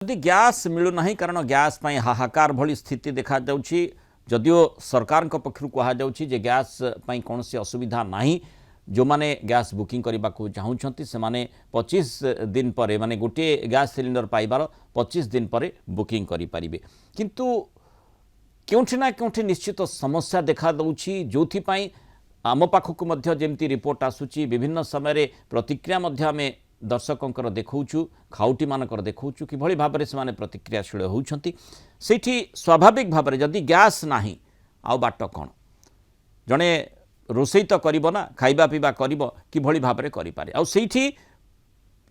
यदि गैस मिलूना कारण गैस हाहाकार भली स्थिति देखा जदियो सरकार पक्षर कहुच्छे गैस कौन सी असुविधा ना जो माने गैस बुकिंग करने को चाहूँगी से 25 दिन पर माने गोटे गैस सिलिंडर पाइबार 25 दिन पर बुकिंग करें किंतु क्योंठि ना क्योंठि निश्चित समस्या देखा दूची जो आम पाखक जमती रिपोर्ट आसूची विभिन्न समय प्रतिक्रिया आम दर्शकों देखु खाउटी मानकर देखु कि भाव में से प्रतिक्रियाशील होती स्वाभाविक भाव में जदि गैस ना आउ बाट कौन जड़े रोसई तो करना खाइबा पीवा कर कि भाव में करें आठी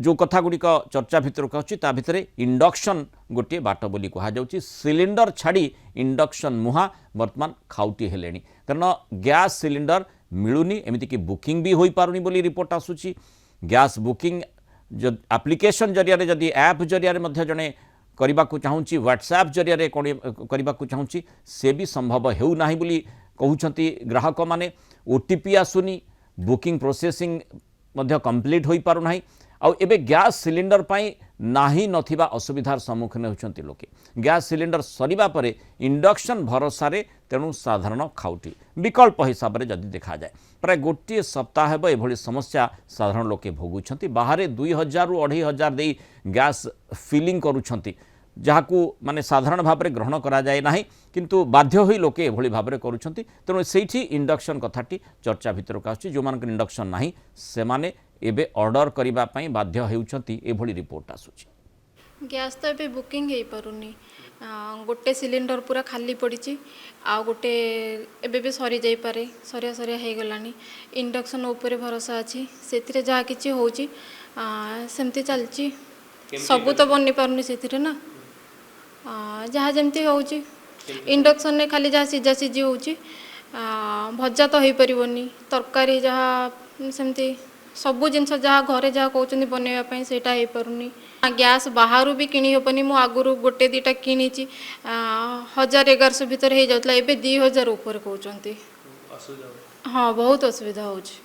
जो कथा गुड़िक चर्चा भितर कहूँ भितर इंडक्शन गोटे बाट बोली कहुच्छी सिलिंडर छाड़ी इंडक्शन मुहा बर्तमान खाउटी हेले कारण गैस सिलिंडर मिलूनी एमतीक बुकिंग भी हो पारुनी बोली रिपोर्ट आसूची गैस बुकिंग जो एप्लिकेशन जरिया जदि ऐप जरिया जड़े करने को चाहूँगी व्हाट्सएप जरिया करने को चाहूँगी से भी संभव होना बोली कहते ग्राहक माने ओटीपी आसुनी बुकिंग प्रोसेसिंग कंप्लीट हो पारुना आउ एबे गैस सिलिंडर पाई नाही नथिबा असुविधार सम्मुखीन होती लोके गैस सिलिंडर सरीबा परे इंडक्शन भरोसा तेणु साधारण खाउटी विकल्प हिसाब से जदि देखा जाए प्राय गोटे सप्ताह एभली समस्या साधारण लोके भोगुंट बाहर 2000 ରୁ 2500 दे गैस फिलिंग करुछंती जहाकू माने साधारण भाव में ग्रहण करा जाए ना किंतु बाध्य होई लोके एभली भाव में करुछंती तेणु सेठी इंडक्शन कथाटी चर्चा भितर आसुची जो मान इंडक्शन नाही से माने एबे ऑर्डर करबा पई बाध्य हेउछंती एभली रिपोर्ट आसुची गैस तो एबे बुकिंग हे पारुनी गोटे सिलिंडर पूरा खाली पड़ी आ गोटे एबे भी सरी जाई पारे सरिया सरिया हे गलानी इंडक्शन ऊपर भरोसा अच्छी से जहाँ किसी होची सेमती चलची सबू तो बनी पारुनी से ना जहाँ जमती होची इंडक्शन ने खाली जहाँ सिझा सिझी होची भजा तो हो पारनी तरकारी जहाँ सेमती सबू जिनस जहाँ घरे जहाँ कहते बनवाई से हो पारुनी गैस बाहर भी किणी हेनी मु आगु गोटे दीटा किणी 1000-1100 भितर हो जाता है 2000 ऊपर कहते हाँ बहुत असुविधा होची।